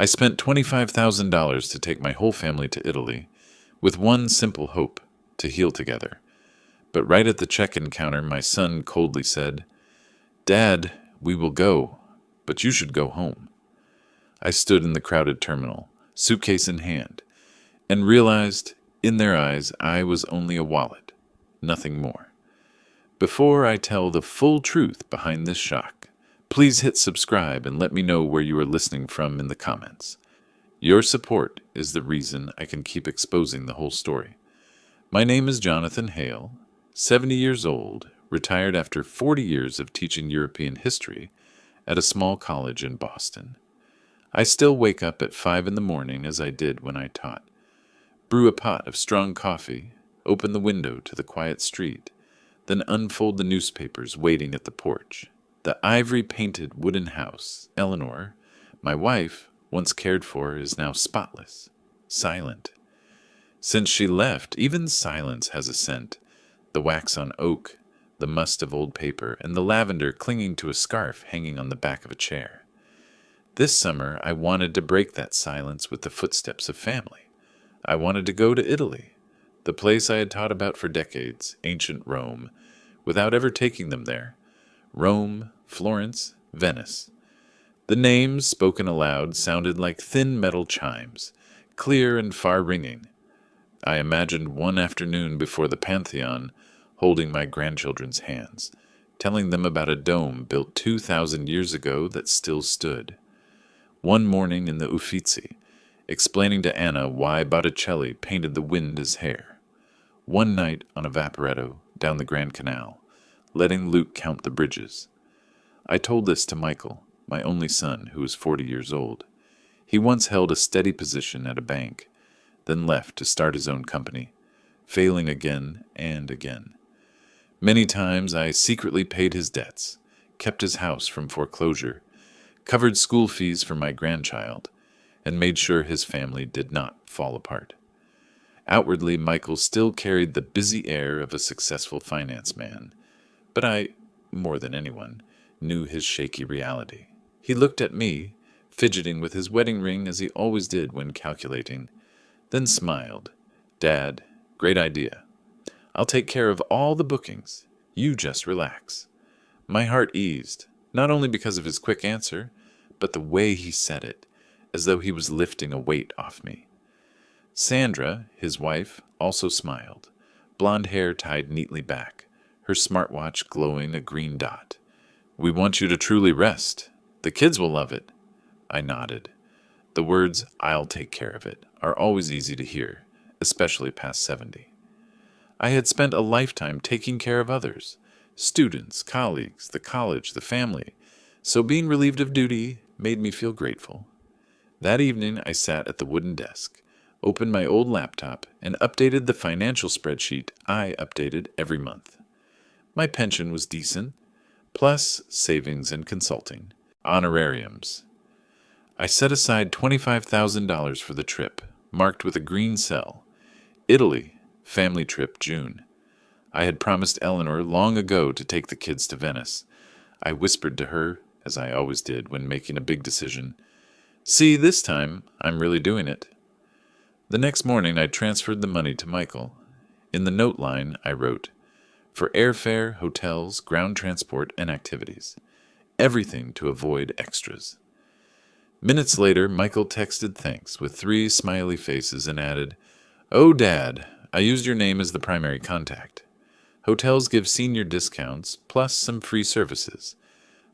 I spent $25,000 to take my whole family to Italy, with one simple hope, to heal together. But right at the check-in counter, my son coldly said, "Dad, we will go, but you should go home." I stood in the crowded terminal, suitcase in hand, and realized, in their eyes, I was only a wallet, nothing more. Before I tell the full truth behind this shock, please hit subscribe and let me know where you are listening from in the comments. Your support is the reason I can keep exposing the whole story. My name is Jonathan Hale, 70 years old, retired after 40 years of teaching European history at a small college in Boston. I still wake up at 5 in the morning as I did when I taught, brew a pot of strong coffee, open the window to the quiet street, then unfold the newspapers waiting at the porch. The ivory-painted wooden house, Eleanor, my wife, once cared for, is now spotless, silent. Since she left, even silence has a scent. The wax on oak, the must of old paper, and the lavender clinging to a scarf hanging on the back of a chair. This summer, I wanted to break that silence with the footsteps of family. I wanted to go to Italy, the place I had taught about for decades, ancient Rome, without ever taking them there. Rome, Florence, Venice. The names, spoken aloud, sounded like thin metal chimes, clear and far-ringing. I imagined one afternoon before the Pantheon, holding my grandchildren's hands, telling them about a dome built 2,000 years ago that still stood. One morning in the Uffizi, explaining to Anna why Botticelli painted the wind as hair. One night on a vaporetto down the Grand Canal, letting Luke count the bridges. I told this to Michael, my only son, who is 40 years old. He once held a steady position at a bank, then left to start his own company, failing again and again. Many times I secretly paid his debts, kept his house from foreclosure, covered school fees for my grandchild, and made sure his family did not fall apart. Outwardly, Michael still carried the busy air of a successful finance man, but I, more than anyone, knew his shaky reality. He looked at me, fidgeting with his wedding ring as he always did when calculating, then smiled. "Dad, great idea. I'll take care of all the bookings. You just relax." My heart eased, not only because of his quick answer, but the way he said it, as though he was lifting a weight off me. Sandra, his wife, also smiled, blonde hair tied neatly back, her smartwatch glowing a green dot. "We want you to truly rest. The kids will love it." I nodded. The words, "I'll take care of it," are always easy to hear, especially past 70. I had spent a lifetime taking care of others, students, colleagues, the college, the family, so being relieved of duty made me feel grateful. That evening I sat at the wooden desk, opened my old laptop, and updated the financial spreadsheet I updated every month. My pension was decent, plus savings and consulting, honorariums. I set aside $25,000 for the trip, marked with a green cell. Italy, family trip, June. I had promised Eleanor long ago to take the kids to Venice. I whispered to her, as I always did when making a big decision, "See, this time, I'm really doing it." The next morning I transferred the money to Michael. In the note line, I wrote, "For airfare, hotels, ground transport, and activities. Everything to avoid extras." Minutes later, Michael texted thanks with 3 smiley faces and added, "Oh, Dad, I used your name as the primary contact. Hotels give senior discounts, plus some free services.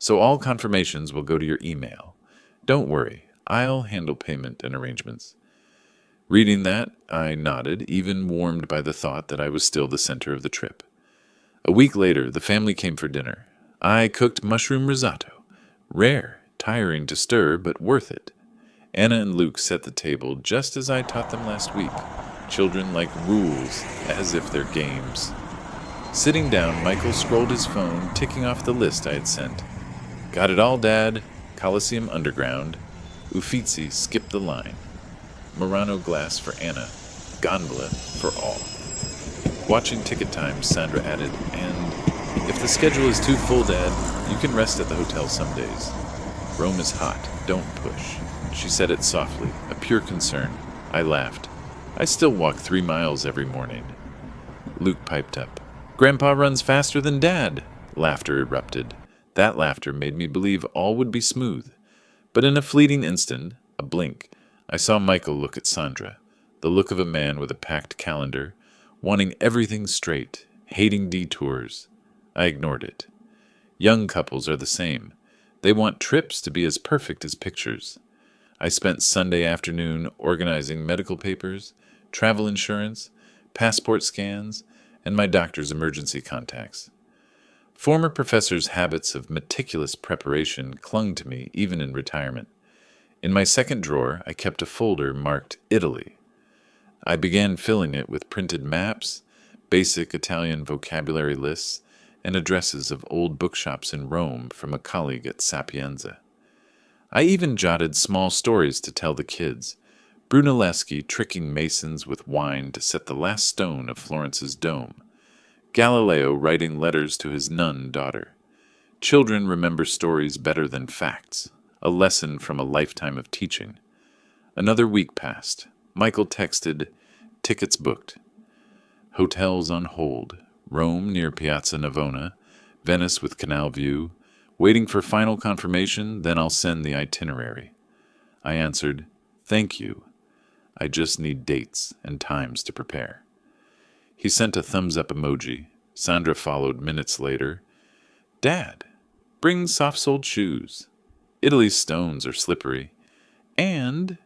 So all confirmations will go to your email. Don't worry, I'll handle payment and arrangements." Reading that, I nodded, even warmed by the thought that I was still the center of the trip. A week later, the family came for dinner. I cooked mushroom risotto. Rare, tiring to stir, but worth it. Anna and Luke set the table just as I taught them last week. Children like rules, as if they're games. Sitting down, Michael scrolled his phone, ticking off the list I had sent. "Got it all, Dad. Coliseum Underground. Uffizi skipped the line. Murano glass for Anna. Gondola for all." Watching ticket times, Sandra added, "And if the schedule is too full, Dad, you can rest at the hotel some days. Rome is hot. Don't push." She said it softly, a pure concern. I laughed. I still walk 3 miles every morning. Luke piped up. Grandpa runs faster than Dad. Laughter erupted. That laughter made me believe all would be smooth. But in a fleeting instant, a blink, I saw Michael look at Sandra, the look of a man with a packed calendar, wanting everything straight, hating detours. I ignored it. Young couples are the same. They want trips to be as perfect as pictures. I spent Sunday afternoon organizing medical papers, travel insurance, passport scans, and my doctor's emergency contacts. Former professors' habits of meticulous preparation clung to me even in retirement. In my second drawer, I kept a folder marked Italy. I began filling it with printed maps, basic Italian vocabulary lists, and addresses of old bookshops in Rome from a colleague at Sapienza. I even jotted small stories to tell the kids, Brunelleschi tricking masons with wine to set the last stone of Florence's dome, Galileo writing letters to his nun daughter. Children remember stories better than facts, a lesson from a lifetime of teaching. Another week passed. Michael texted, tickets booked. Hotels on hold, Rome near Piazza Navona, Venice with canal view, waiting for final confirmation, then I'll send the itinerary. I answered, thank you. I just need dates and times to prepare. He sent a thumbs-up emoji. Sandra followed minutes later. Dad, bring soft-soled shoes. Italy's stones are slippery. And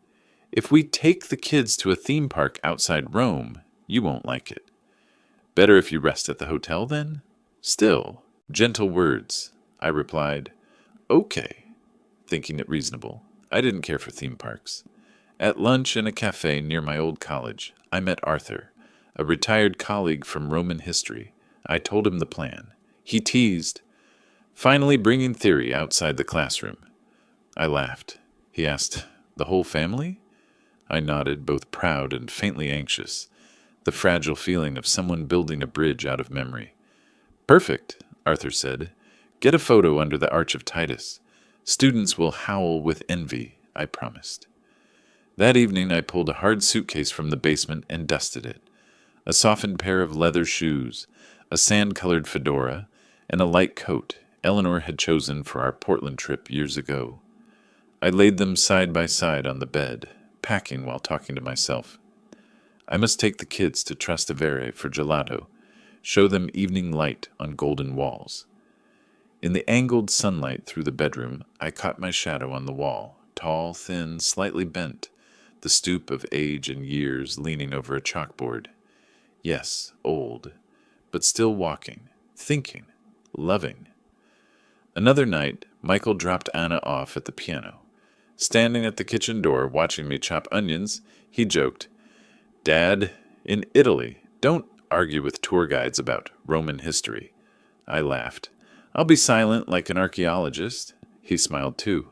if we take the kids to a theme park outside Rome, you won't like it. Better if you rest at the hotel then? Still, gentle words. I replied, okay, thinking it reasonable. I didn't care for theme parks. At lunch in a cafe near my old college, I met Arthur, a retired colleague from Roman history. I told him the plan. He teased, finally bringing theory outside the classroom. I laughed. He asked, the whole family? I nodded, both proud and faintly anxious, the fragile feeling of someone building a bridge out of memory. Perfect, Arthur said. Get a photo under the Arch of Titus. Students will howl with envy, I promised. That evening I pulled a hard suitcase from the basement and dusted it. A softened pair of leather shoes, a sand-colored fedora, and a light coat Eleanor had chosen for our Portland trip years ago. I laid them side by side on the bed, packing while talking to myself. I must take the kids to Trastevere for gelato, show them evening light on golden walls. In the angled sunlight through the bedroom, I caught my shadow on the wall, tall, thin, slightly bent, the stoop of age and years leaning over a chalkboard. Yes, old, but still walking, thinking, loving. Another night, Michael dropped Anna off at the piano. Standing at the kitchen door watching me chop onions, he joked, Dad, in Italy, don't argue with tour guides about Roman history. I laughed. I'll be silent like an archaeologist. He smiled too.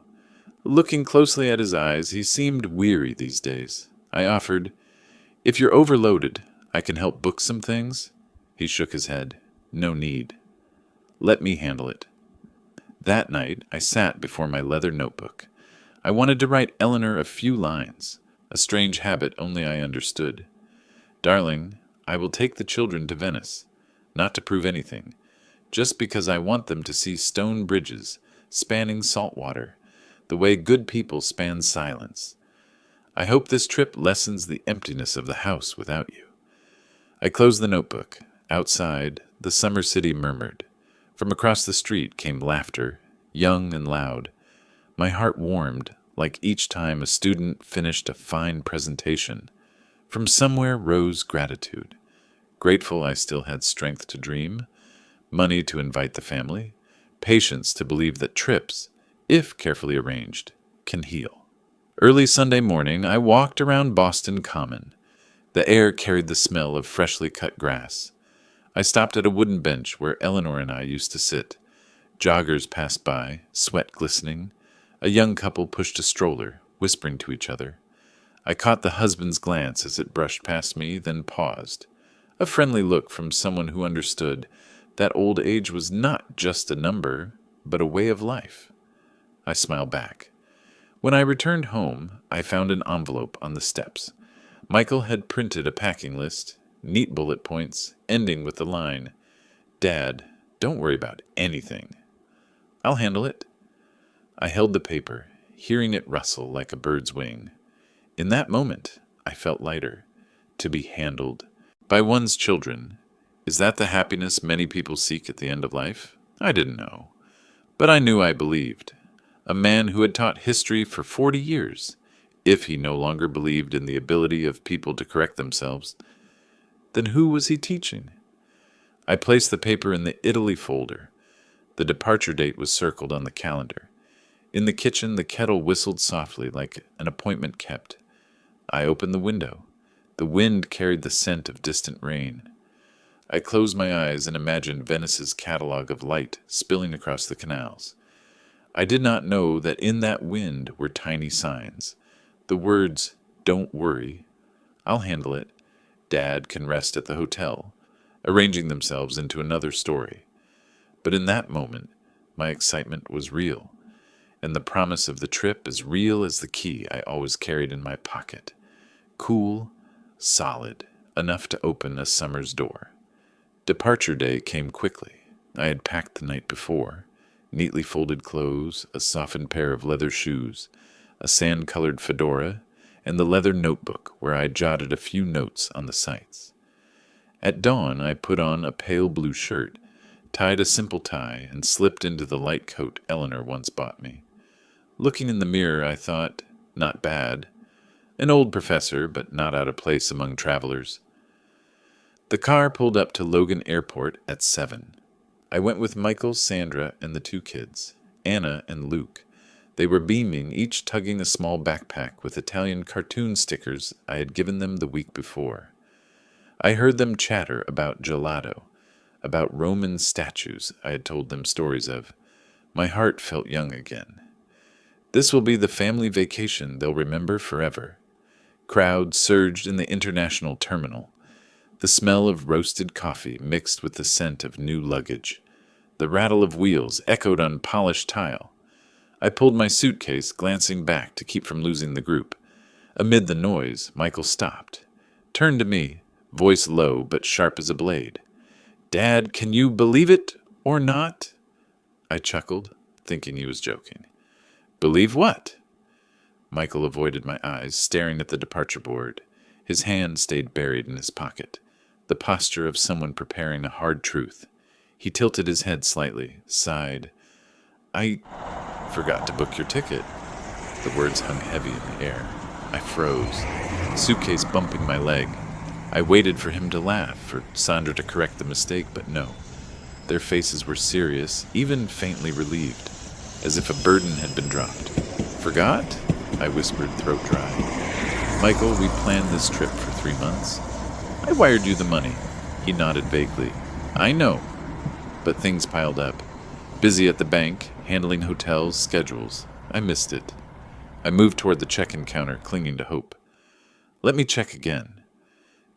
Looking closely at his eyes, he seemed weary these days. I offered, if you're overloaded, I can help book some things. He shook his head. No need. Let me handle it. That night, I sat before my leather notebook. I wanted to write Eleanor a few lines, a strange habit only I understood. Darling, I will take the children to Venice, not to prove anything, just because I want them to see stone bridges spanning salt water, the way good people span silence. I hope this trip lessens the emptiness of the house without you. I closed the notebook. Outside, the summer city murmured. From across the street came laughter, young and loud. My heart warmed, like each time a student finished a fine presentation. From somewhere rose gratitude. Grateful I still had strength to dream, money to invite the family, patience to believe that trips, if carefully arranged, can heal. Early Sunday morning, I walked around Boston Common. The air carried the smell of freshly cut grass. I stopped at a wooden bench where Eleanor and I used to sit. Joggers passed by, sweat glistening. A young couple pushed a stroller, whispering to each other. I caught the husband's glance as it brushed past me, then paused. A friendly look from someone who understood that old age was not just a number, but a way of life. I smiled back. When I returned home, I found an envelope on the steps. Michael had printed a packing list, neat bullet points, ending with the line, "Dad, don't worry about anything. I'll handle it." I held the paper, hearing it rustle like a bird's wing. In that moment, I felt lighter. To be handled by one's children. Is that the happiness many people seek at the end of life? I didn't know. But I knew I believed. A man who had taught history for 40 years, if he no longer believed in the ability of people to correct themselves, then who was he teaching? I placed the paper in the Italy folder. The departure date was circled on the calendar. In the kitchen, the kettle whistled softly like an appointment kept. I opened the window. The wind carried the scent of distant rain. I closed my eyes and imagined Venice's catalog of light spilling across the canals. I did not know that in that wind were tiny signs. The words, "Don't worry. I'll handle it. Dad can rest at the hotel," arranging themselves into another story. But in that moment, my excitement was real, and the promise of the trip as real as the key I always carried in my pocket. Cool, solid, enough to open a summer's door. Departure day came quickly. I had packed the night before. Neatly folded clothes, a softened pair of leather shoes, a sand-colored fedora, and the leather notebook where I jotted a few notes on the sights. At dawn, I put on a pale blue shirt, tied a simple tie, and slipped into the light coat Eleanor once bought me. Looking in the mirror, I thought, not bad. An old professor, but not out of place among travelers. The car pulled up to Logan Airport at 7. I went with Michael, Sandra, and the 2 kids, Anna and Luke. They were beaming, each tugging a small backpack with Italian cartoon stickers I had given them the week before. I heard them chatter about gelato, about Roman statues I had told them stories of. My heart felt young again. This will be the family vacation they'll remember forever. Crowds surged in the international terminal. The smell of roasted coffee mixed with the scent of new luggage. The rattle of wheels echoed on polished tile. I pulled my suitcase, glancing back to keep from losing the group. Amid the noise, Michael stopped, turned to me, voice low but sharp as a blade. "Dad, can you believe it or not?" I chuckled, thinking he was joking. "Believe what?" Michael avoided my eyes, staring at the departure board. His hand stayed buried in his pocket, the posture of someone preparing a hard truth. He tilted his head slightly, sighed. "I forgot to book your ticket." The words hung heavy in the air. I froze, suitcase bumping my leg. I waited for him to laugh, for Sandra to correct the mistake, but no. Their faces were serious, even faintly relieved, as if a burden had been dropped. "Forgot?" I whispered, throat dry. "Michael, we planned this trip for 3 months. I wired you the money." He nodded vaguely. "I know." But things piled up. Busy at the bank, handling hotels, schedules. I missed it. I moved toward the check-in counter, clinging to hope. "Let me check again.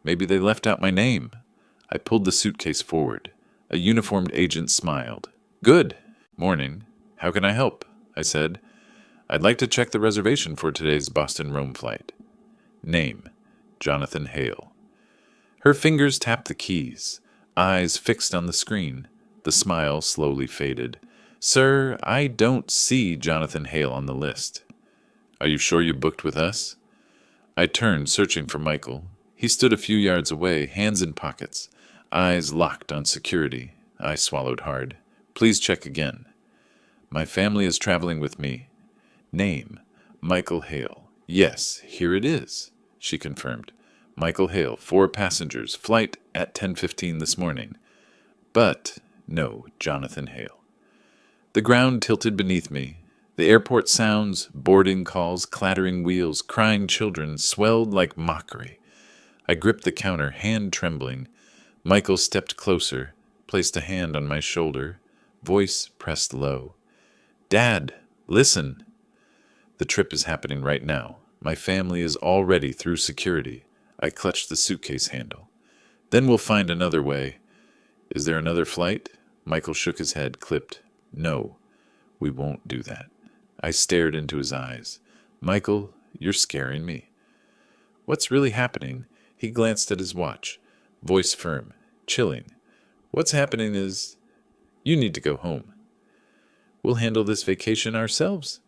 Maybe they left out my name." I pulled the suitcase forward. A uniformed agent smiled. "Good. Morning. How can I help?" I said. "I'd like to check the reservation for today's Boston-Rome flight." Name: Jonathan Hale. Her fingers tapped the keys, eyes fixed on the screen. The smile slowly faded. "Sir, I don't see Jonathan Hale on the list." "Are you sure you booked with us?" I turned, searching for Michael. He stood a few yards away, hands in pockets, eyes locked on security. I swallowed hard. "Please check again." "My family is traveling with me." Name: Michael Hale. "Yes, here it is," she confirmed. "Michael Hale, 4 passengers, flight at 10:15 this morning." But no Jonathan Hale. The ground tilted beneath me. The airport sounds, boarding calls, clattering wheels, crying children, swelled like mockery. I gripped the counter, hand trembling. Michael stepped closer, placed a hand on my shoulder, voice pressed low. "Dad, listen." The trip is happening right now. My family is already through security. I clutched the suitcase handle. "Then we'll find another way." "Is there another flight?" Michael shook his head, clipped. "No, we won't do that." I stared into his eyes. Michael, you're scaring me. What's really happening? He glanced at his watch, voice firm, chilling. What's happening is, you need to go home. We'll handle this vacation ourselves.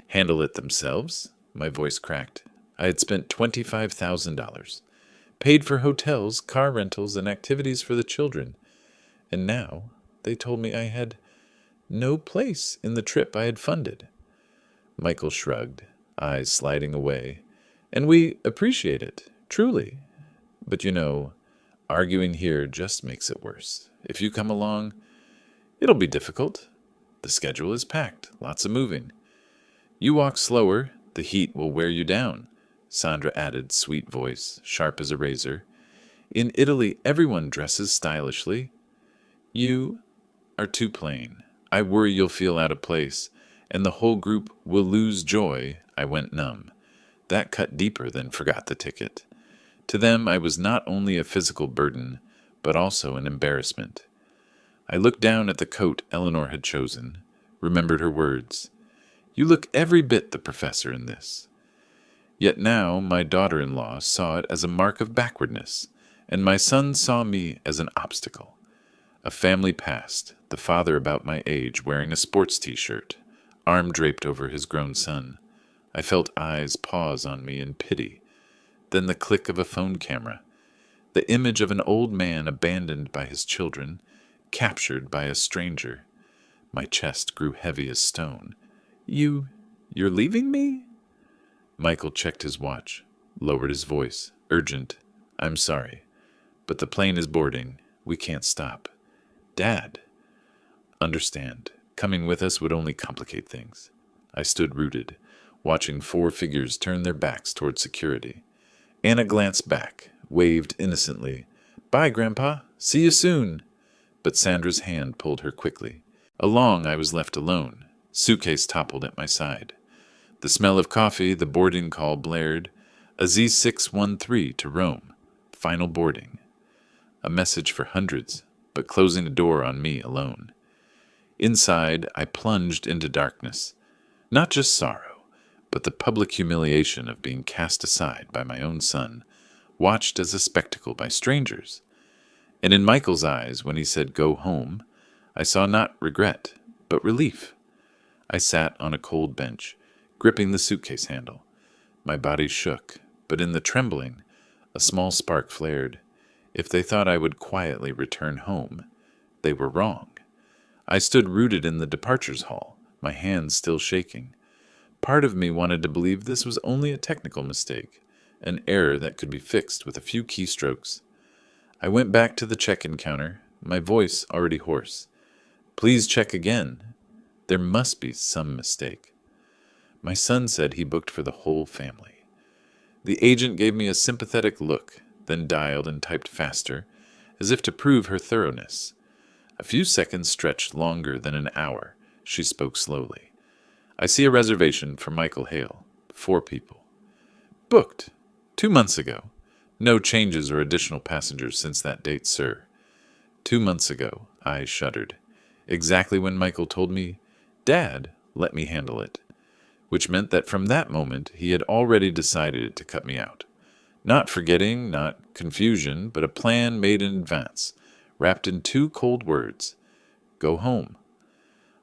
Handle it themselves? My voice cracked. I had spent $25,000. Paid for hotels, car rentals, and activities for the children. And now they told me I had no place in the trip I had funded. Michael shrugged, eyes sliding away. And we appreciate it, truly. But arguing here just makes it worse. If you come along, it'll be difficult. The schedule is packed, lots of moving. You walk slower, the heat will wear you down, Sandra added, sweet voice, sharp as a razor. In Italy, everyone dresses stylishly. You are too plain. I worry you'll feel out of place, and the whole group will lose joy. I went numb. That cut deeper than forgot the ticket. To them, I was not only a physical burden, but also an embarrassment. I looked down at the coat Eleanor had chosen, remembered her words. You look every bit the professor in this. Yet now my daughter-in-law saw it as a mark of backwardness, and my son saw me as an obstacle. A family past, the father about my age wearing a sports t-shirt, arm draped over his grown son. I felt eyes pause on me in pity. Then the click of a phone camera. The image of an old man abandoned by his children, captured by a stranger. My chest grew heavy as stone. You're leaving me? Michael checked his watch, lowered his voice, urgent. I'm sorry, but the plane is boarding. We can't stop. Dad. Understand. Coming with us would only complicate things. I stood rooted, watching 4 figures turn their backs toward security. Anna glanced back, waved innocently. Bye, Grandpa. See you soon. But Sandra's hand pulled her quickly. Along I was left alone. Suitcase toppled at my side. The smell of coffee, the boarding call blared. A Z613 to Rome. Final boarding. A message for hundreds, but closing a door on me alone. Inside, I plunged into darkness. Not just sorrow, but the public humiliation of being cast aside by my own son, watched as a spectacle by strangers. And in Michael's eyes, when he said, go home, I saw not regret, but relief. I sat on a cold bench, gripping the suitcase handle. My body shook, but in the trembling, a small spark flared. If they thought I would quietly return home, they were wrong. I stood rooted in the departures hall, my hands still shaking. Part of me wanted to believe this was only a technical mistake, an error that could be fixed with a few keystrokes. I went back to the check-in counter, my voice already hoarse. Please check again. There must be some mistake. My son said he booked for the whole family. The agent gave me a sympathetic look, then dialed and typed faster, as if to prove her thoroughness. A few seconds stretched longer than an hour. She spoke slowly. I see a reservation for Michael Hale. 4 people. Booked. 2 months ago. No changes or additional passengers since that date, sir. 2 months ago, I shuddered. Exactly when Michael told me, Dad, let me handle it. Which meant that from that moment, he had already decided to cut me out. Not forgetting, not confusion, but a plan made in advance, wrapped in 2 cold words. Go home.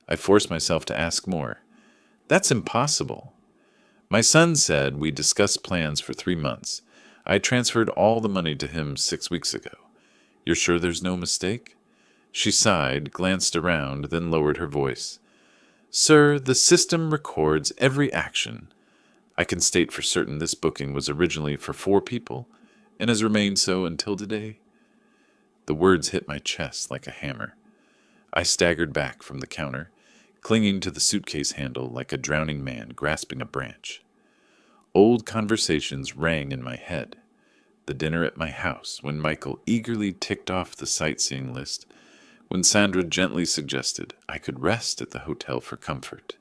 I forced myself to ask more. That's impossible. My son said we discussed plans for 3 months. I transferred all the money to him 6 weeks ago. You're sure there's no mistake? She sighed, glanced around, then lowered her voice. Sir, the system records every action. I can state for certain this booking was originally for 4 people, and has remained so until today. The words hit my chest like a hammer. I staggered back from the counter, clinging to the suitcase handle like a drowning man grasping a branch. Old conversations rang in my head. The dinner at my house, when Michael eagerly ticked off the sightseeing list, when Sandra gently suggested I could rest at the hotel for comfort,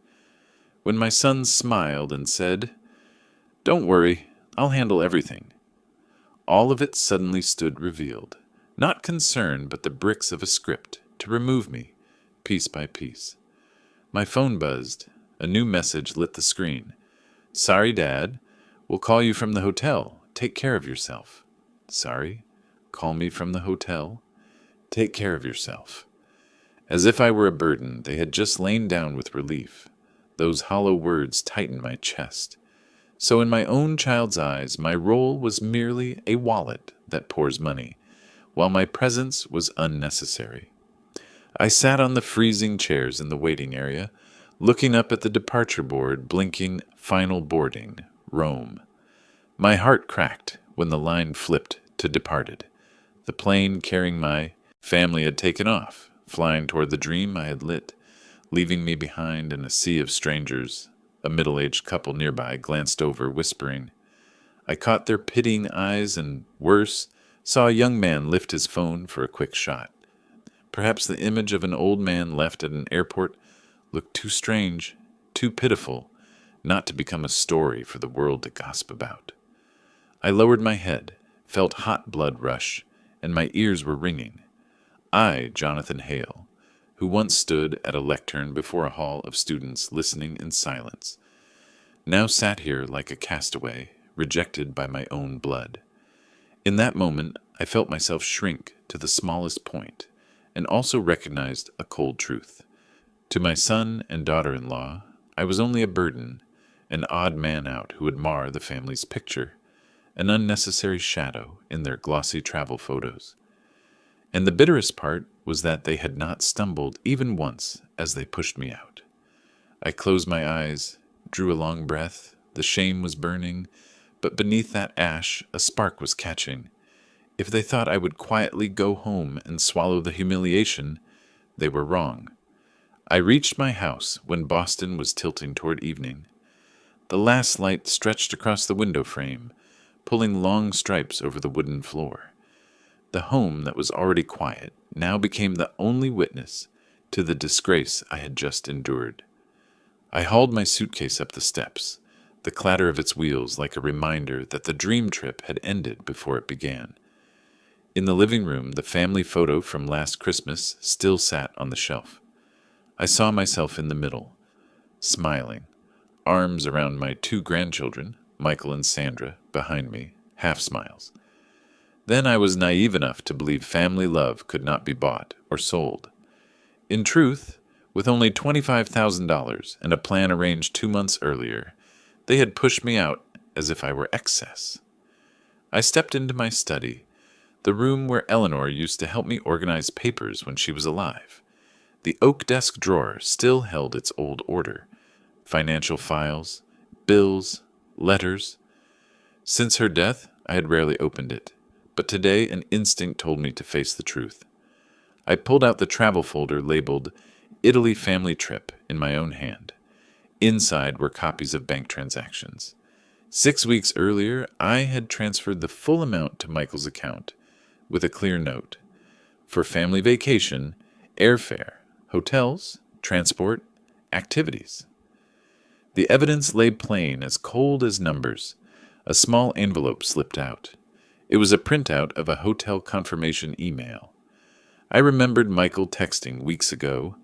when my son smiled and said, Don't worry, I'll handle everything. All of it suddenly stood revealed, not concern but the bricks of a script to remove me, piece by piece. My phone buzzed. A new message lit the screen. Sorry, Dad. We'll call you from the hotel. Take care of yourself. Sorry. Call me from the hotel. Take care of yourself. As if I were a burden, they had just lain down with relief. Those hollow words tightened my chest. So in my own child's eyes, my role was merely a wallet that pours money, while my presence was unnecessary. I sat on the freezing chairs in the waiting area, looking up at the departure board blinking final boarding, Rome. My heart cracked when the line flipped to departed. The plane carrying my family had taken off, flying toward the dream I had lit, leaving me behind in a sea of strangers. A middle-aged couple nearby glanced over, whispering. I caught their pitying eyes and, worse, saw a young man lift his phone for a quick shot. Perhaps the image of an old man left at an airport looked too strange, too pitiful, not to become a story for the world to gossip about. I lowered my head, felt hot blood rush, and my ears were ringing. I, Jonathan Hale, who once stood at a lectern before a hall of students listening in silence, now sat here like a castaway, rejected by my own blood. In that moment, I felt myself shrink to the smallest point, and also recognized a cold truth. To my son and daughter-in-law, I was only a burden, an odd man out who would mar the family's picture, an unnecessary shadow in their glossy travel photos. And the bitterest part was that they had not stumbled even once as they pushed me out. I closed my eyes, drew a long breath. The shame was burning, but beneath that ash a spark was catching. If they thought I would quietly go home and swallow the humiliation, they were wrong. I reached my house when Boston was tilting toward evening. The last light stretched across the window frame, pulling long stripes over the wooden floor. The home that was already quiet now became the only witness to the disgrace I had just endured. I hauled my suitcase up the steps, the clatter of its wheels like a reminder that the dream trip had ended before it began. In the living room, the family photo from last Christmas still sat on the shelf. I saw myself in the middle, smiling, arms around my two grandchildren, Michael and Sandra, behind me, half smiles. Then I was naive enough to believe family love could not be bought or sold. In truth, with only $25,000 and a plan arranged 2 months earlier, they had pushed me out as if I were excess. I stepped into my study, the room where Eleanor used to help me organize papers when she was alive. The oak desk drawer still held its old order. Financial files, bills, letters. Since her death, I had rarely opened it, but today an instinct told me to face the truth. I pulled out the travel folder labeled Italy Family Trip in my own hand. Inside were copies of bank transactions. 6 weeks earlier, I had transferred the full amount to Michael's account, with a clear note. For family vacation, airfare, hotels, transport, activities. The evidence lay plain, as cold as numbers. A small envelope slipped out. It was a printout of a hotel confirmation email. I remembered Michael texting weeks ago,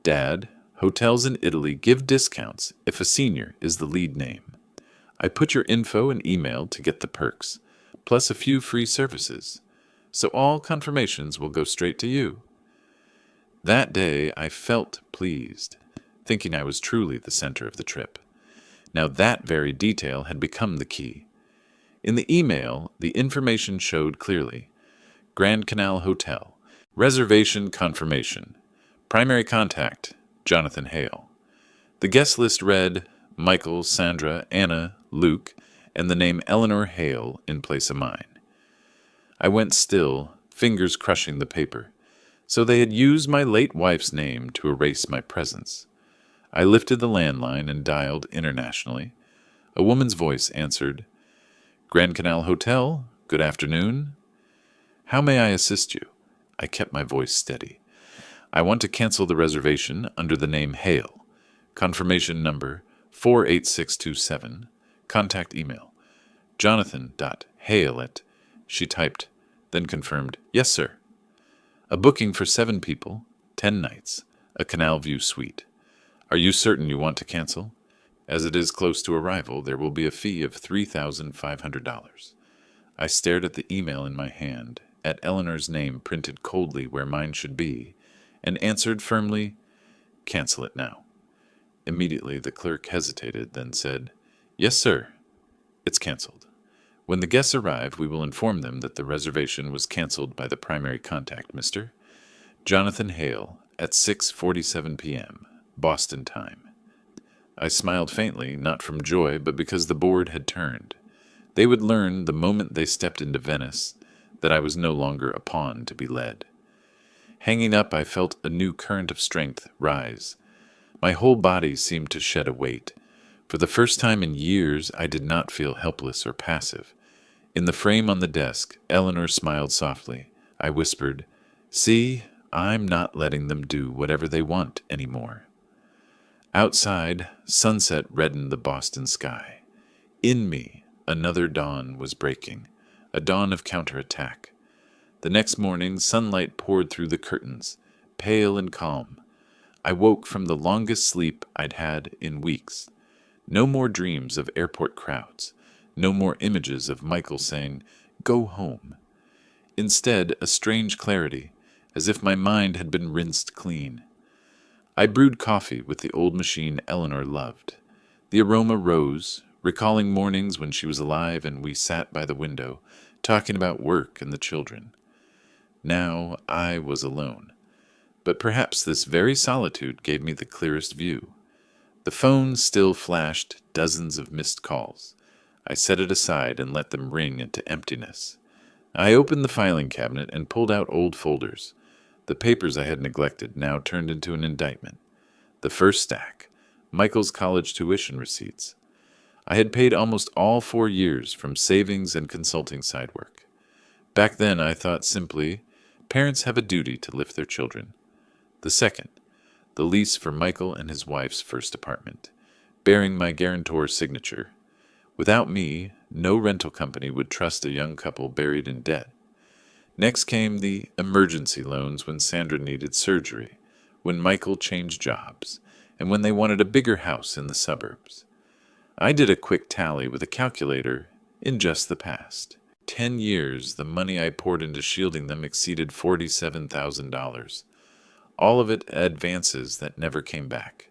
Dad, hotels in Italy give discounts if a senior is the lead name. I put your info and email to get the perks, plus a few free services. So all confirmations will go straight to you. That day I felt pleased, thinking I was truly the center of the trip. Now that very detail had become the key. In the email, the information showed clearly. Grand Canal Hotel. Reservation confirmation. Primary contact, Jonathan Hale. The guest list read Michael, Sandra, Anna, Luke, and the name Eleanor Hale in place of mine. I went still, fingers crushing the paper. So they had used my late wife's name to erase my presence. I lifted the landline and dialed internationally. A woman's voice answered, Grand Canal Hotel, good afternoon. How may I assist you? I kept my voice steady. I want to cancel the reservation under the name Hale. Confirmation number 48627. Contact email. Jonathan.Hale@. She typed, then confirmed, yes, sir. A booking for 7 people, 10 nights, a Canal View suite. Are you certain you want to cancel? As it is close to arrival, there will be a fee of $3,500. I stared at the email in my hand, at Eleanor's name printed coldly where mine should be, and answered firmly, "Cancel it now." Immediately the clerk hesitated, then said, "Yes, sir. It's canceled. When the guests arrive, we will inform them that the reservation was canceled by the primary contact, Mr. Jonathan Hale, at 6:47 p.m., Boston time." I smiled faintly, not from joy, but because the board had turned. They would learn the moment they stepped into Venice that I was no longer a pawn to be led. Hanging up, I felt a new current of strength rise. My whole body seemed to shed a weight. For the first time in years, I did not feel helpless or passive. In the frame on the desk, Eleanor smiled softly. I whispered, "See, I'm not letting them do whatever they want anymore." Outside, sunset reddened the Boston sky. In me, another dawn was breaking, a dawn of counterattack. The next morning, sunlight poured through the curtains, pale and calm. I woke from the longest sleep I'd had in weeks. No more dreams of airport crowds. No more images of Michael saying, "Go home." Instead, a strange clarity, as if my mind had been rinsed clean. I brewed coffee with the old machine Eleanor loved. The aroma rose, recalling mornings when she was alive and we sat by the window, talking about work and the children. Now I was alone. But perhaps this very solitude gave me the clearest view. The phone still flashed dozens of missed calls. I set it aside and let them ring into emptiness. I opened the filing cabinet and pulled out old folders. The papers I had neglected now turned into an indictment. The first stack, Michael's college tuition receipts. I had paid almost all 4 years from savings and consulting side work. Back then I thought simply, parents have a duty to lift their children. The second, the lease for Michael and his wife's first apartment, bearing my guarantor's signature. Without me, no rental company would trust a young couple buried in debt. Next came the emergency loans when Sandra needed surgery, when Michael changed jobs, and when they wanted a bigger house in the suburbs. I did a quick tally with a calculator in just the past. 10 years, the money I poured into shielding them exceeded $47,000. All of it advances that never came back.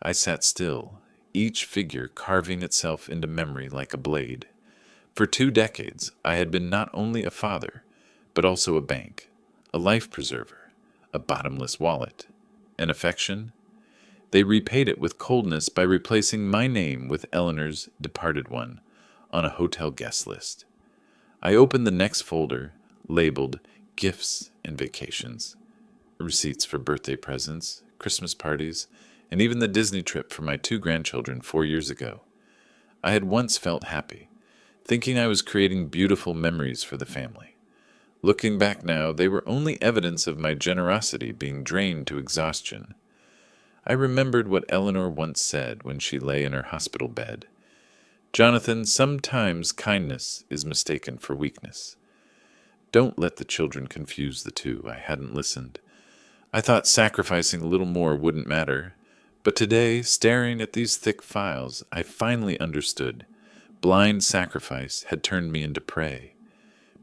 I sat still, each figure carving itself into memory like a blade. For 2 decades, I had been not only a father, but also a bank, a life preserver, a bottomless wallet. An affection? They repaid it with coldness by replacing my name with Eleanor's departed one on a hotel guest list. I opened the next folder, labeled Gifts and Vacations. Receipts for birthday presents, Christmas parties, and even the Disney trip for my 2 grandchildren 4 years ago. I had once felt happy, thinking I was creating beautiful memories for the family. Looking back now, they were only evidence of my generosity being drained to exhaustion. I remembered what Eleanor once said when she lay in her hospital bed. "Jonathan, sometimes kindness is mistaken for weakness." Don't let the children confuse the two. I hadn't listened. I thought sacrificing a little more wouldn't matter. But today, staring at these thick files, I finally understood. Blind sacrifice had turned me into prey.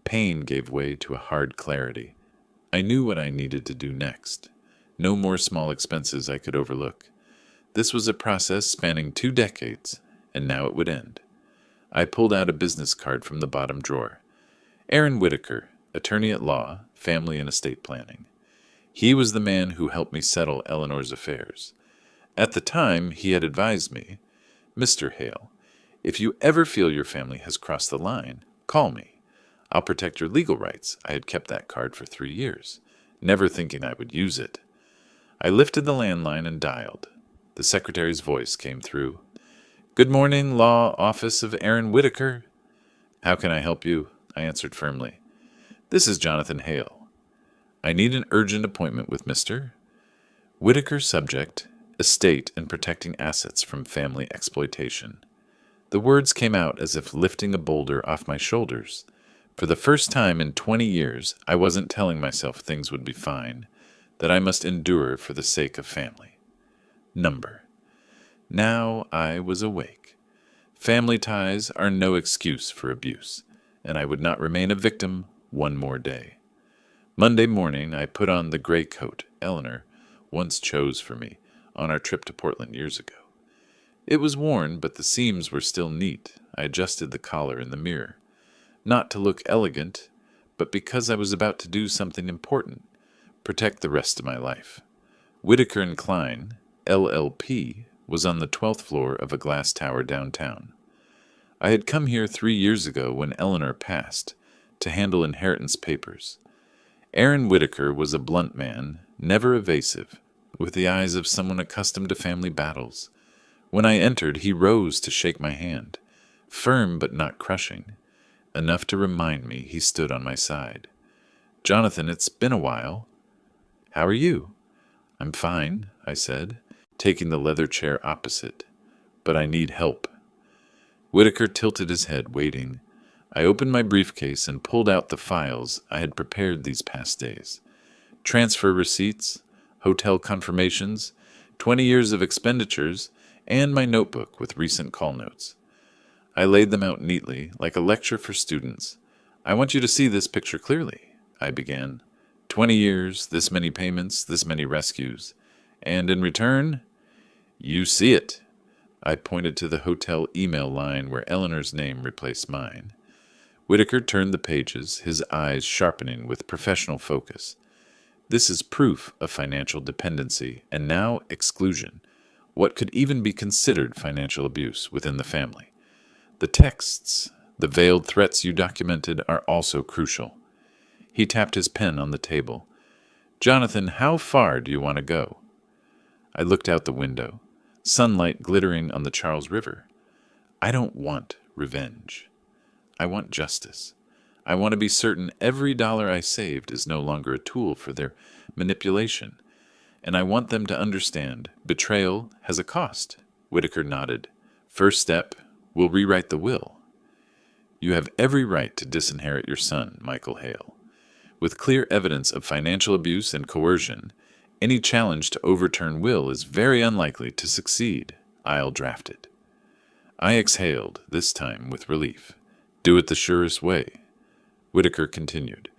Pain gave way to a hard clarity. I knew what I needed to do next. No more small expenses I could overlook. This was a process spanning 2 decades, and now it would end. I pulled out a business card from the bottom drawer. Aaron Whitaker, attorney at law, family and estate planning. He was the man who helped me settle Eleanor's affairs. At the time, he had advised me, "Mr. Hale, if you ever feel your family has crossed the line, call me. I'll protect your legal rights." I had kept that card for 3 years, never thinking I would use it. I lifted the landline and dialed. The secretary's voice came through. "Good morning, Law Office of Aaron Whitaker." "How can I help you?" I answered firmly. "This is Jonathan Hale. I need an urgent appointment with Mr. Whitaker. Subject, estate and protecting assets from family exploitation." The words came out as if lifting a boulder off my shoulders. For the first time in 20 years, I wasn't telling myself things would be fine, that I must endure for the sake of family. Number. Now I was awake. Family ties are no excuse for abuse, and I would not remain a victim one more day. Monday morning, I put on the gray coat Eleanor once chose for me on our trip to Portland years ago. It was worn, but the seams were still neat. I adjusted the collar in the mirror. Not to look elegant, but because I was about to do something important, protect the rest of my life. Whitaker and Klein, LLP, was on the 12th floor of a glass tower downtown. I had come here 3 years ago when Eleanor passed, to handle inheritance papers. Aaron Whitaker was a blunt man, never evasive, with the eyes of someone accustomed to family battles. When I entered, he rose to shake my hand, firm but not crushing, enough to remind me he stood on my side. "Jonathan, it's been a while. How are you?" "I'm fine," I said, taking the leather chair opposite, "but I need help." Whitaker tilted his head, waiting. I opened my briefcase and pulled out the files I had prepared these past days. Transfer receipts, hotel confirmations, 20 years of expenditures, and my notebook with recent call notes. I laid them out neatly, like a lecture for students. "I want you to see this picture clearly," I began. 20 years, this many payments, this many rescues. And in return, you see it. I pointed to the hotel email line where Eleanor's name replaced mine. Whitaker turned the pages, his eyes sharpening with professional focus. "This is proof of financial dependency, and now exclusion. What could even be considered financial abuse within the family? The texts, the veiled threats you documented are also crucial." He tapped his pen on the table. "Jonathan, how far do you want to go?" I looked out the window, sunlight glittering on the Charles River. I don't want revenge. I want justice. I want to be certain every dollar I saved is no longer a tool for their manipulation. And I want them to understand betrayal has a cost. Whitaker nodded. "First step, we'll rewrite the will." "You have every right to disinherit your son, Michael Hale. With clear evidence of financial abuse and coercion, any challenge to overturn will is very unlikely to succeed. I'll draft it." I exhaled, this time with relief. "Do it the surest way." Whitaker continued.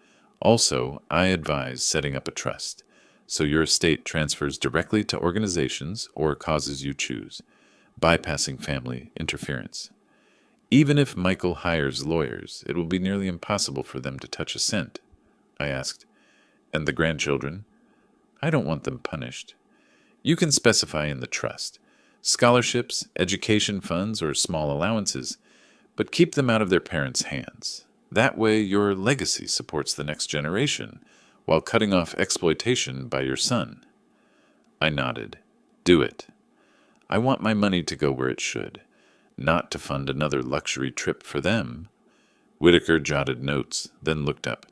"Also, I advise setting up a trust, so your estate transfers directly to organizations or causes you choose, bypassing family interference. Even if Michael hires lawyers, it will be nearly impossible for them to touch a cent." I asked. "And the grandchildren?" "I don't want them punished. You can specify in the trust. Scholarships, education funds, or small allowances, but keep them out of their parents' hands. That way your legacy supports the next generation, while cutting off exploitation by your son." I nodded. "Do it. I want my money to go where it should, not to fund another luxury trip for them." Whitaker jotted notes, then looked up.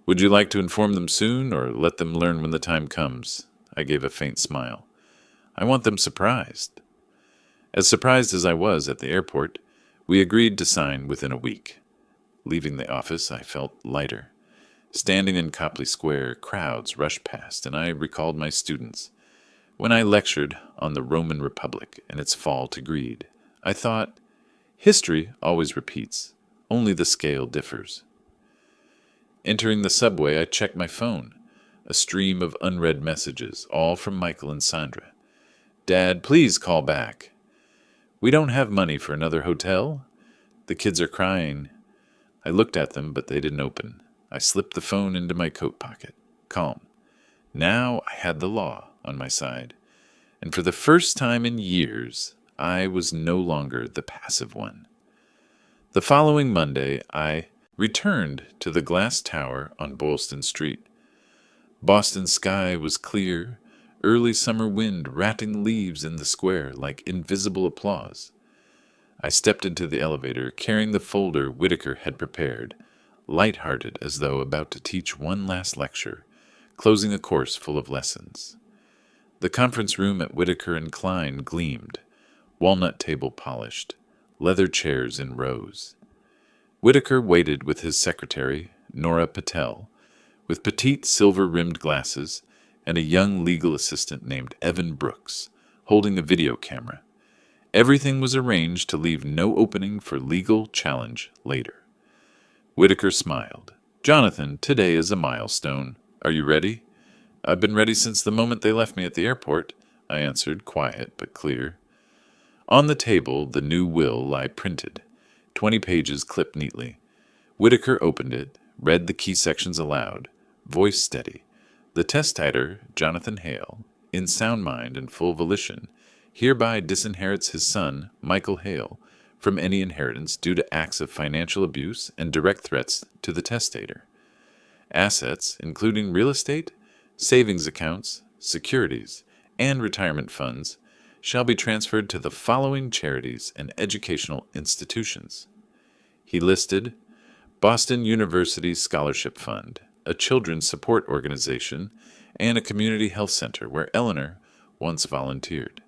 "Would you like to inform them soon, or let them learn when the time comes?" I gave a faint smile. "I want them surprised." As surprised as I was at the airport, we agreed to sign within a week. Leaving the office, I felt lighter. Standing in Copley Square, crowds rushed past, and I recalled my students. When I lectured on the Roman Republic and its fall to greed, I thought, history always repeats, only the scale differs. Entering the subway, I checked my phone. A stream of unread messages, all from Michael and Sandra. "Dad, please call back." "We don't have money for another hotel." "The kids are crying." I looked at them, but they didn't open. I slipped the phone into my coat pocket. Calm. Now I had the law on my side. And for the first time in years, I was no longer the passive one. The following Monday, I returned to the glass tower on Boylston Street. Boston's sky was clear, early summer wind ratting leaves in the square like invisible applause. I stepped into the elevator, carrying the folder Whitaker had prepared, light-hearted as though about to teach one last lecture, closing a course full of lessons. The conference room at Whitaker and Klein gleamed, walnut table polished, leather chairs in rows. Whitaker waited with his secretary, Nora Patel, with petite silver-rimmed glasses, and a young legal assistant named Evan Brooks, holding a video camera. Everything was arranged to leave no opening for legal challenge later. Whitaker smiled. Jonathan, today is a milestone. Are you ready? I've been ready since the moment they left me at the airport, I answered, quiet but clear. On the table, the new will lay printed, 20 pages clipped neatly. Whitaker opened it, read the key sections aloud, voice steady. The testator, Jonathan Hale, in sound mind and full volition, hereby disinherits his son, Michael Hale, from any inheritance due to acts of financial abuse and direct threats to the testator. Assets, including real estate, savings accounts, securities, and retirement funds, shall be transferred to the following charities and educational institutions. He listed Boston University Scholarship Fund, a children's support organization, and a community health center where Eleanor once volunteered.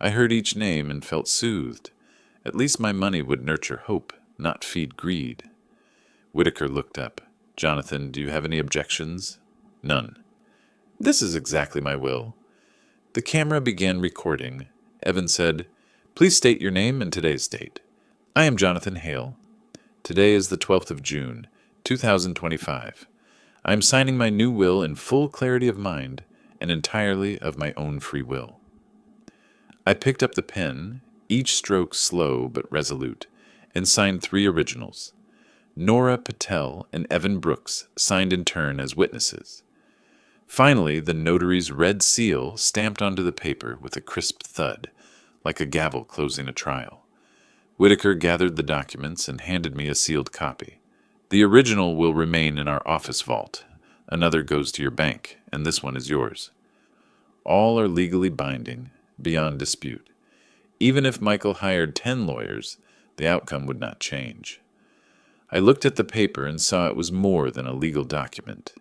I heard each name and felt soothed. At least my money would nurture hope, not feed greed. Whitaker looked up. Jonathan, do you have any objections? None. This is exactly my will. The camera began recording. Evan said, Please state your name and today's date. I am Jonathan Hale. Today is the 12th of June, 2025. I am signing my new will in full clarity of mind and entirely of my own free will. I picked up the pen, each stroke slow but resolute, and signed 3 originals. Nora Patel and Evan Brooks signed in turn as witnesses. Finally, the notary's red seal stamped onto the paper with a crisp thud, like a gavel closing a trial. Whitaker gathered the documents and handed me a sealed copy. The original will remain in our office vault. Another goes to your bank, and this one is yours. All are legally binding, beyond dispute. Even if Michael hired 10 lawyers, the outcome would not change. I looked at the paper and saw it was more than a legal document.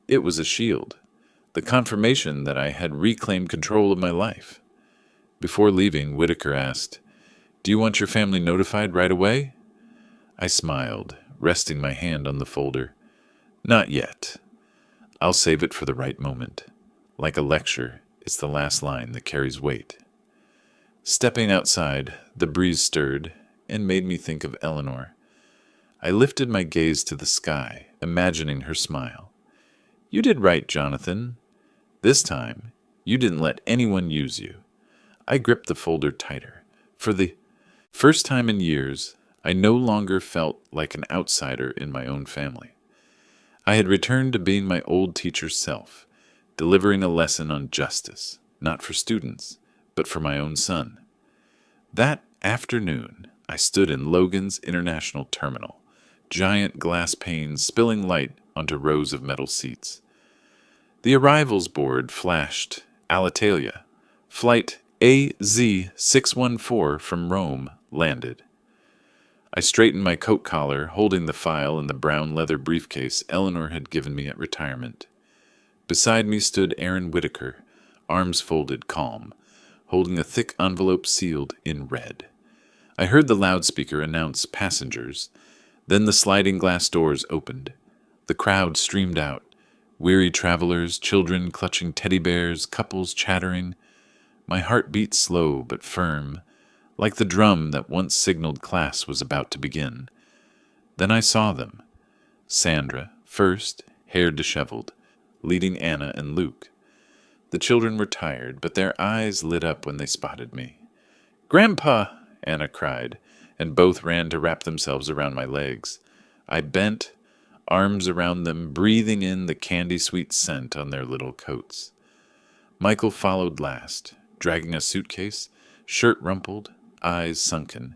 It was a shield, the confirmation that I had reclaimed control of my life. Before leaving, Whitaker asked, Do you want your family notified right away? I smiled, resting my hand on the folder. Not yet. I'll save it for the right moment. Like a lecture, it's the last line that carries weight. Stepping outside, the breeze stirred and made me think of Eleanor. I lifted my gaze to the sky, imagining her smile. You did right, Jonathan. This time, you didn't let anyone use you. I gripped the folder tighter. For the first time in years, I no longer felt like an outsider in my own family. I had returned to being my old teacher's self, delivering a lesson on justice, not for students, but for my own son. That afternoon, I stood in Logan's International Terminal, giant glass panes spilling light onto rows of metal seats. The arrivals board flashed Alitalia. Flight AZ614 from Rome landed. I straightened my coat collar, holding the file in the brown leather briefcase Eleanor had given me at retirement. Beside me stood Aaron Whitaker, arms folded, calm, holding a thick envelope sealed in red. I heard the loudspeaker announce passengers. Then the sliding glass doors opened. The crowd streamed out. Weary travelers, children clutching teddy bears, couples chattering. My heart beat slow but firm, like the drum that once signaled class was about to begin. Then I saw them. Sandra, first, hair disheveled, leading Anna and Luke. The children were tired, but their eyes lit up when they spotted me. "Grandpa!" Anna cried, and both ran to wrap themselves around my legs. I bent, arms around them, breathing in the candy-sweet scent on their little coats. Michael followed last, dragging a suitcase, shirt rumpled, eyes sunken.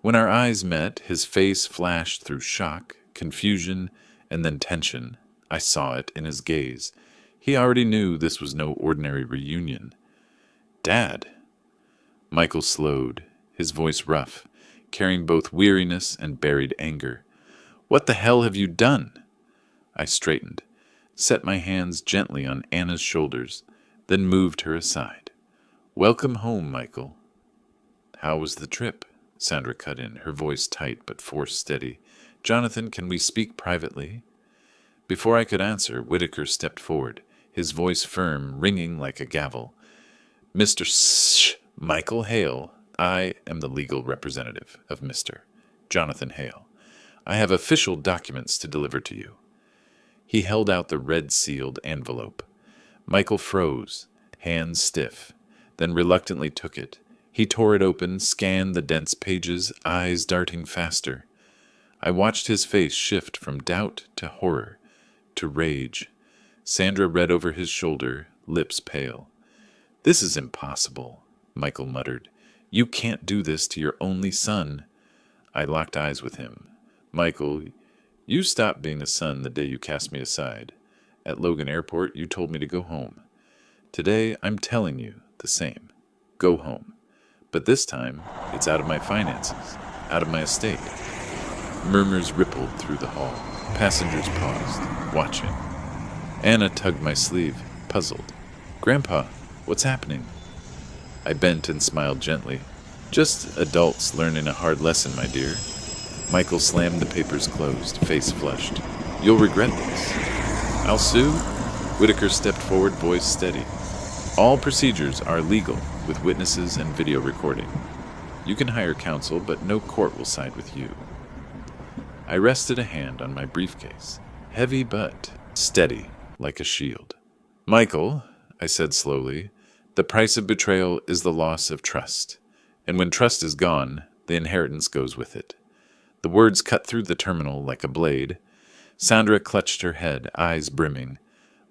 When our eyes met, his face flashed through shock, confusion, and then tension. I saw it in his gaze. He already knew this was no ordinary reunion. "Dad!" Michael slowed, his voice rough, carrying both weariness and buried anger. "What the hell have you done?" I straightened, set my hands gently on Anna's shoulders, then moved her aside. "Welcome home, Michael." "How was the trip?" Sandra cut in, her voice tight but force steady. "Jonathan, can we speak privately?" Before I could answer, Whitaker stepped forward, his voice firm, ringing like a gavel. "Mr. Michael Hale, I am the legal representative of Mr. Jonathan Hale. I have official documents to deliver to you." He held out the red-sealed envelope. Michael froze, hands stiff, then reluctantly took it. He tore it open, scanned the dense pages, eyes darting faster. I watched his face shift from doubt to horror to rage. Sandra read over his shoulder, lips pale. "This is impossible," Michael muttered. "You can't do this to your only son." I locked eyes with him. "Michael, you stopped being a son the day you cast me aside. At Logan Airport, you told me to go home. Today, I'm telling you the same. Go home. But this time, it's out of my finances, out of my estate." Murmurs rippled through the hall. Passengers paused, watching. Anna tugged my sleeve, puzzled. "Grandpa, what's happening?" I bent and smiled gently. "Just adults learning a hard lesson, my dear." Michael slammed the papers closed, face flushed. "You'll regret this." "I'll sue?" Whitaker stepped forward, voice steady. "All procedures are legal, with witnesses and video recording. You can hire counsel, but no court will side with you." I rested a hand on my briefcase, heavy but steady, like a shield. "Michael," I said slowly, "the price of betrayal is the loss of trust. And when trust is gone, the inheritance goes with it." The words cut through the terminal like a blade. Sandra clutched her head, eyes brimming.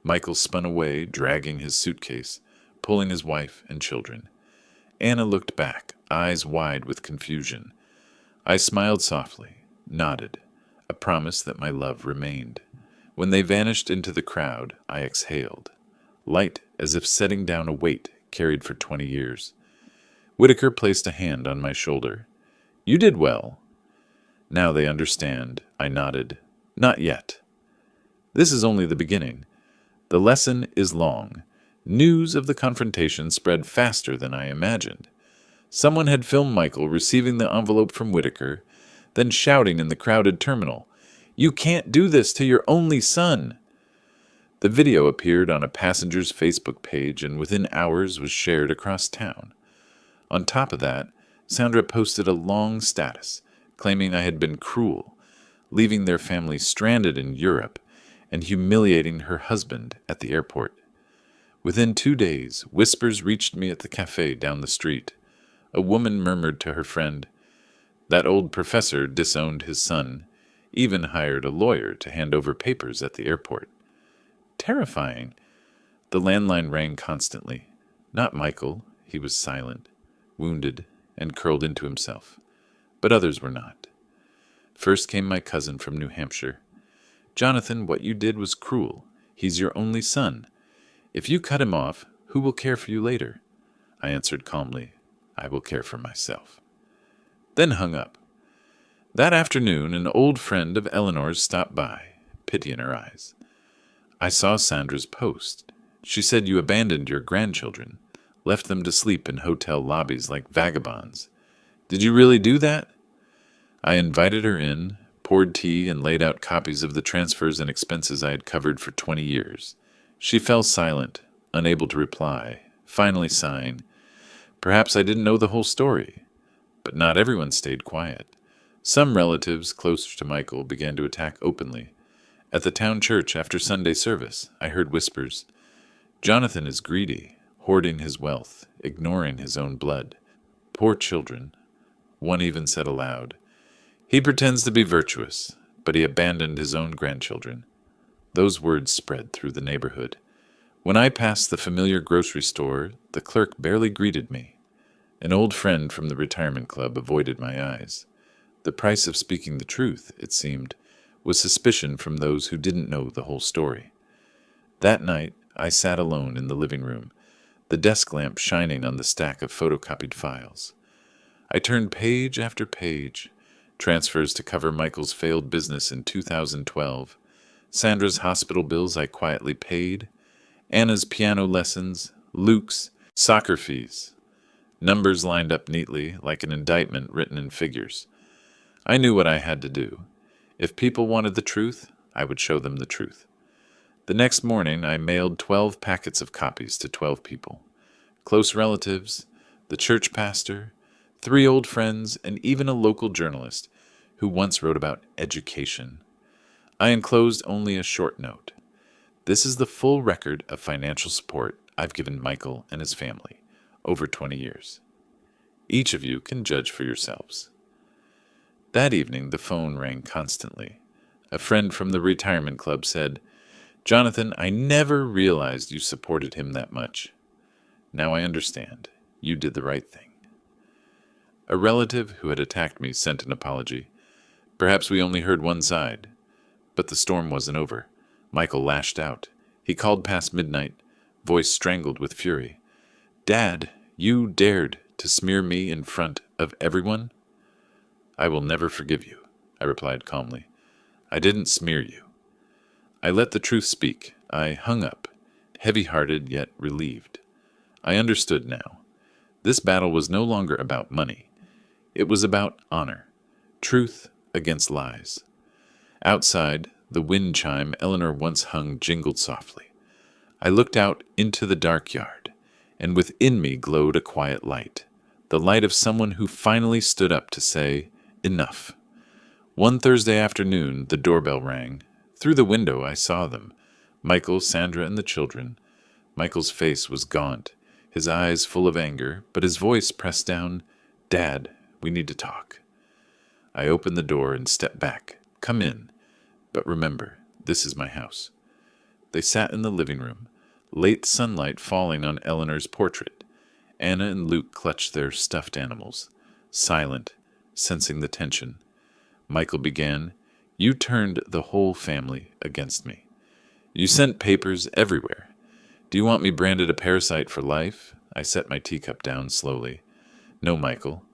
Michael spun away, dragging his suitcase, pulling his wife and children. Anna looked back, eyes wide with confusion. I smiled softly, nodded, a promise that my love remained. When they vanished into the crowd, I exhaled, light as if setting down a weight carried for 20 years. Whitaker placed a hand on my shoulder. "You did well." "Now they understand," I nodded. "Not yet. This is only the beginning. The lesson is long. News of the confrontation spread faster than I imagined. Someone had filmed Michael receiving the envelope from Whitaker, then shouting in the crowded terminal, "You can't do this to your only son!" The video appeared on a passenger's Facebook page and within hours was shared across town. On top of that, Sandra posted a long status claiming I had been cruel, leaving their family stranded in Europe and humiliating her husband at the airport. Within 2 days, whispers reached me at the cafe down the street. A woman murmured to her friend, "That old professor disowned his son, even hired a lawyer to hand over papers at the airport." Terrifying. The landline rang constantly. Not Michael. He was silent, wounded, and curled into himself. But others were not. First came my cousin from New Hampshire. "Jonathan, what you did was cruel. He's your only son. If you cut him off, who will care for you later?" I answered calmly, "I will care for myself." Then hung up. That afternoon, an old friend of Eleanor's stopped by, pity in her eyes. "I saw Sandra's post. She said you abandoned your grandchildren, left them to sleep in hotel lobbies like vagabonds. Did you really do that?" I invited her in, poured tea, and laid out copies of the transfers and expenses I had covered for 20 years. She fell silent, unable to reply, finally sighing, "Perhaps I didn't know the whole story." But not everyone stayed quiet. Some relatives closer to Michael began to attack openly. At the town church after Sunday service, I heard whispers. "Jonathan is greedy, hoarding his wealth, ignoring his own blood. Poor children." One even said aloud, "He pretends to be virtuous, but he abandoned his own grandchildren." Those words spread through the neighborhood. When I passed the familiar grocery store, the clerk barely greeted me. An old friend from the retirement club avoided my eyes. The price of speaking the truth, it seemed, was suspicion from those who didn't know the whole story. That night, I sat alone in the living room, the desk lamp shining on the stack of photocopied files. I turned page after page, transfers to cover Michael's failed business in 2012, Sandra's hospital bills I quietly paid, Anna's piano lessons, Luke's soccer fees. Numbers lined up neatly, like an indictment written in figures. I knew what I had to do. If people wanted the truth, I would show them the truth. The next morning, I mailed 12 packets of copies to 12 people. Close relatives, the church pastor, 3 old friends, and even a local journalist who once wrote about education. I enclosed only a short note. This is the full record of financial support I've given Michael and his family over 20 years. Each of you can judge for yourselves. That evening, the phone rang constantly. A friend from the retirement club said, "Jonathan, I never realized you supported him that much. Now I understand. You did the right thing." A relative who had attacked me sent an apology. Perhaps we only heard one side. But the storm wasn't over. Michael lashed out. He called past midnight, voice strangled with fury. "Dad, you dared to smear me in front of everyone?" "I will never forgive you," I replied calmly. "I didn't smear you." I let the truth speak. I hung up, heavy-hearted yet relieved. I understood now. This battle was no longer about money. It was about honor, truth against lies. Outside, the wind chime Eleanor once hung jingled softly. I looked out into the dark yard, and within me glowed a quiet light, the light of someone who finally stood up to say, "Enough." One Thursday afternoon, the doorbell rang. Through the window, I saw them, Michael, Sandra, and the children. Michael's face was gaunt, his eyes full of anger, but his voice pressed down, "Dad, we need to talk." I opened the door and stepped back. "Come in. But remember, this is my house." They sat in the living room, late sunlight falling on Eleanor's portrait. Anna and Luke clutched their stuffed animals, silent, sensing the tension. Michael began, "You turned the whole family against me. You sent papers everywhere. Do you want me branded a parasite for life?" I set my teacup down slowly. "No, Michael.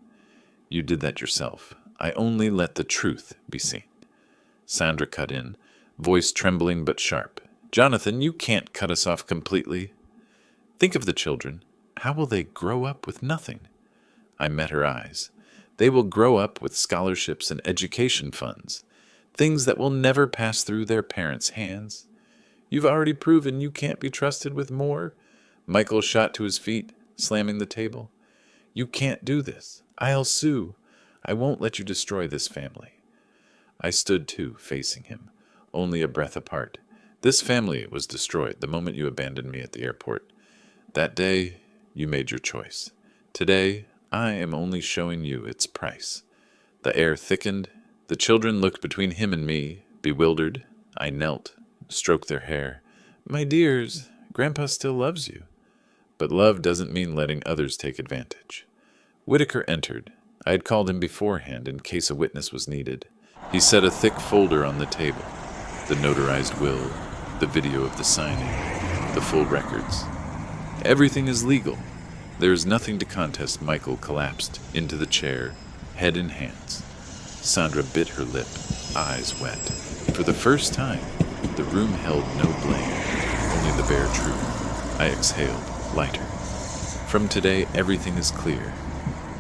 You did that yourself. I only let the truth be seen." Sandra cut in, voice trembling but sharp. "Jonathan, you can't cut us off completely. Think of the children. How will they grow up with nothing?" I met her eyes. "They will grow up with scholarships and education funds, things that will never pass through their parents' hands. You've already proven you can't be trusted with more." Michael shot to his feet, slamming the table. "You can't do this. I'll sue. I won't let you destroy this family." I stood too, facing him, only a breath apart. "This family was destroyed the moment you abandoned me at the airport. That day, you made your choice. Today, I am only showing you its price." The air thickened. The children looked between him and me, bewildered. I knelt, stroked their hair. "My dears, Grandpa still loves you." But love doesn't mean letting others take advantage. Whitaker entered. I had called him beforehand in case a witness was needed. He set a thick folder on the table, the notarized will, the video of the signing, the full records. "Everything is legal. There is nothing to contest." Michael collapsed into the chair, head in hands. Sandra bit her lip, eyes wet. For the first time, the room held no blame, only the bare truth. I exhaled, lighter. "From today, everything is clear.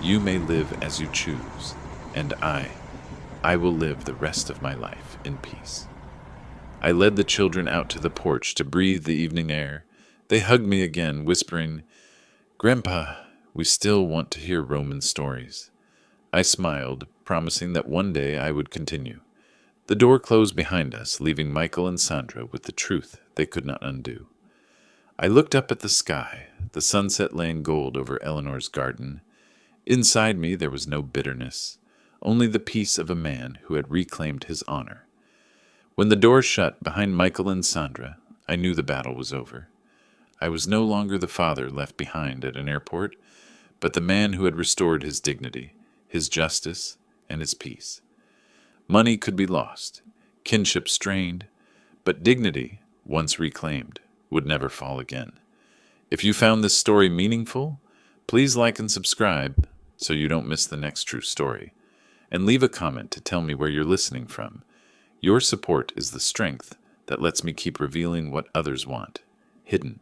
You may live as you choose, and I will live the rest of my life in peace." I led the children out to the porch to breathe the evening air. They hugged me again, whispering, "Grandpa, we still want to hear Roman stories." I smiled, promising that one day I would continue. The door closed behind us, leaving Michael and Sandra with the truth they could not undo. I looked up at the sky, the sunset laying gold over Eleanor's garden. Inside me there was no bitterness, only the peace of a man who had reclaimed his honor. When the door shut behind Michael and Sandra, I knew the battle was over. I was no longer the father left behind at an airport, but the man who had restored his dignity, his justice, and his peace. Money could be lost, kinship strained, but dignity, once reclaimed, would never fall again. If you found this story meaningful, please like and subscribe so you don't miss the next true story. And leave a comment to tell me where you're listening from. Your support is the strength that lets me keep revealing what others want, hidden